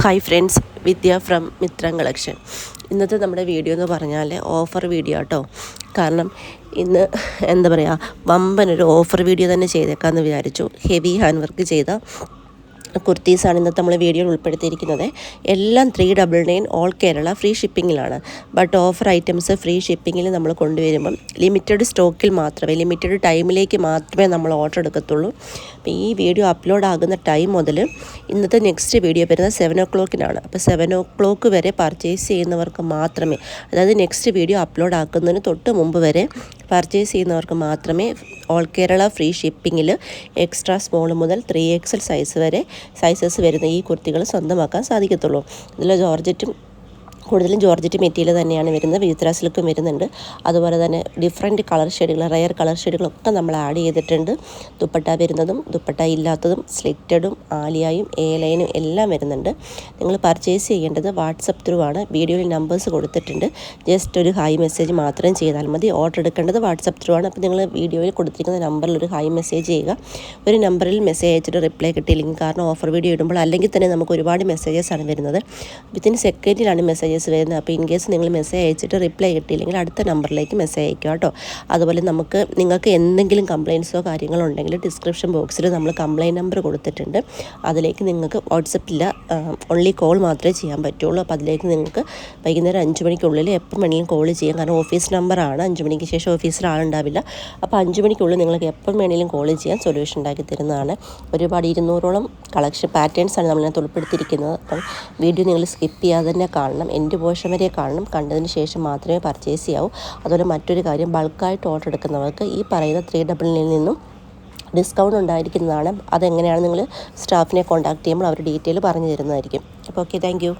Hi friends, Vidya from Mithram collection. ഇന്നത്തെ നമ്മുടെ video എന്ന് പറഞ്ഞാൽ ഓഫർ വീഡിയോ കേട്ടോ. കാരണം ഇന്ന് എന്താ പറയുക, വമ്പനൊരു ഓഫർ വീഡിയോ തന്നെ ചെയ്തേക്കാമെന്ന് വിചാരിച്ചു. ഹെവി ഹാൻഡ് വർക്ക് ചെയ്ത കുർത്തീസാണ് ഇന്നത്തെ നമ്മൾ വീഡിയോയിൽ ഉൾപ്പെടുത്തിയിരിക്കുന്നത്. എല്ലാം 399 ഓൾ കേരള ഫ്രീ ഷിപ്പിങ്ങിലാണ്. ബട്ട് ഓഫർ ഐറ്റംസ് ഫ്രീ ഷിപ്പിങ്ങിൽ നമ്മൾ കൊണ്ടുവരുമ്പം ലിമിറ്റഡ് സ്റ്റോക്കിൽ മാത്രമേ, ലിമിറ്റഡ് ടൈമിലേക്ക് മാത്രമേ നമ്മൾ ഓർഡർ എടുക്കത്തുള്ളൂ. അപ്പോൾ ഈ വീഡിയോ അപ്ലോഡ് ആകുന്ന ടൈം മുതൽ ഇന്നത്തെ നെക്സ്റ്റ് വീഡിയോ വരുന്നത് 7 o'clock-നാണ്. അപ്പോൾ 7 o'clock വരെ പർച്ചേസ് ചെയ്യുന്നവർക്ക് മാത്രമേ, അതായത് നെക്സ്റ്റ് വീഡിയോ അപ്ലോഡ് ആക്കുന്നതിന് തൊട്ട് മുമ്പ് വരെ പർച്ചേസ് ചെയ്യുന്നവർക്ക് മാത്രമേ ഓൾ കേരള ഫ്രീ ഷിപ്പിങ്ങിൽ എക്സ്ട്രാ സ്മോൾ മുതൽ 3XL സൈസ് വരെ സൈസസ് വരുന്ന ഈ കുർത്തികൾ സ്വന്തമാക്കാൻ സാധിക്കത്തുള്ളൂ. ഇതിൽ കൂടുതലും ജോർജറ്റ് മെറ്റീരിയൽ തന്നെയാണ് വരുന്നത്. വിചിത്ര സിൽക്കും വരുന്നുണ്ട്. അതുപോലെ തന്നെ ഡിഫറെൻറ്റ് കളർ ഷെയ്ഡുകൾ, റയർ കളർ ഷെയ്ഡുകളൊക്കെ നമ്മൾ ആഡ് ചെയ്തിട്ടുണ്ട്. ദുപ്പട്ട വരുന്നതും ദുപ്പട്ട ഇല്ലാത്തതും സ്ലിറ്റഡും ആലിയായും എ ലൈനും എല്ലാം വരുന്നുണ്ട്. നിങ്ങൾ പർച്ചേസ് ചെയ്യേണ്ടത് വാട്സപ്പ് ത്രൂ ആണ്. വീഡിയോയിൽ നമ്പേഴ്സ് കൊടുത്തിട്ടുണ്ട്. ജസ്റ്റ് ഒരു ഹായ് മെസ്സേജ് മാത്രം ചെയ്താൽ മതി. ഓർഡർ എടുക്കേണ്ടത് വാട്സപ്പ് ത്രൂ ആണ്. അപ്പോൾ നിങ്ങൾ വീഡിയോയിൽ കൊടുത്തിരിക്കുന്ന നമ്പറിൽ ഒരു ഹായ് മെസ്സേജ് ചെയ്യുക. ഒരു നമ്പറിൽ മെസ്സേജ് അയച്ചിട്ട് റിപ്ലൈ കിട്ടിയില്ലെങ്കിൽ, കാരണം ഓഫർ വീഡിയോ ഇടുമ്പോൾ അല്ലെങ്കിൽ തന്നെ നമുക്ക് ഒരുപാട് മെസ്സേജസ് ആണ് വരുന്നത്. വിത്തിൻ സെക്കൻഡിലാണ് മെസ്സേജസ് വരുന്നത്. അപ്പോൾ ഇൻ കേസ് നിങ്ങൾ മെസ്സേജ് അയച്ചിട്ട് റിപ്ലൈ കിട്ടിയില്ലെങ്കിൽ അടുത്ത നമ്പറിലേക്ക് മെസ്സേജ് അയക്കുക കേട്ടോ. അതുപോലെ നിങ്ങൾക്ക് എന്തെങ്കിലും കംപ്ലയിൻസോ കാര്യങ്ങളോ ഉണ്ടെങ്കിൽ ഡിസ്ക്രിപ്ഷൻ ബോക്സിൽ നമ്മൾ കംപ്ലയിൻറ്റ് നമ്പർ കൊടുത്തിട്ടുണ്ട്. അതിലേക്ക് നിങ്ങൾക്ക് വാട്സപ്പില്ല, ഓൺലി കോൾ മാത്രമേ ചെയ്യാൻ പറ്റുള്ളൂ. അപ്പോൾ അതിലേക്ക് നിങ്ങൾക്ക് വൈകുന്നേരം 5 മണിക്കുള്ളിൽ എപ്പോൾ വേണമെങ്കിലും കോൾ ചെയ്യാം. കാരണം ഓഫീസ് നമ്പറാണ്. 5 മണിക്ക് ശേഷം ഓഫീസിൽ ആളുണ്ടാവില്ല. അപ്പോൾ 5 മണിക്കുള്ളിൽ നിങ്ങൾക്ക് എപ്പം വേണമെങ്കിലും കോൾ ചെയ്യാൻ സൊല്യൂഷൻ ഉണ്ടാക്കി തരുന്നതാണ്. ഒരുപാട് 200ഓളം കളക്ഷൻ പാറ്റേൺസാണ് നമ്മളിനകത്ത് ഉൾപ്പെടുത്തിയിരിക്കുന്നത്. അപ്പം വീഡിയോ നിങ്ങൾ സ്കിപ്പ് ചെയ്യാതെ തന്നെ കാണണം. എൻ്റെ പോർഷൻ വരെ കാണണം. കണ്ടതിന് ശേഷം മാത്രമേ പർച്ചേസ് ചെയ്യാവൂ. അതുപോലെ മറ്റൊരു കാര്യം, ബൾക്കായിട്ട് ഓർഡർ എടുക്കുന്നവർക്ക് ഈ പറയുന്ന 399 നിന്നും ഡിസ്കൗണ്ട് ഉണ്ടായിരിക്കുന്നതാണ്. അതെങ്ങനെയാണ് നിങ്ങൾ സ്റ്റാഫിനെ കോൺടാക്ട് ചെയ്യുമ്പോൾ അവർ ഡീറ്റെയിൽ പറഞ്ഞു തരുന്നതായിരിക്കും. അപ്പോൾ ഓക്കെ, താങ്ക് യു.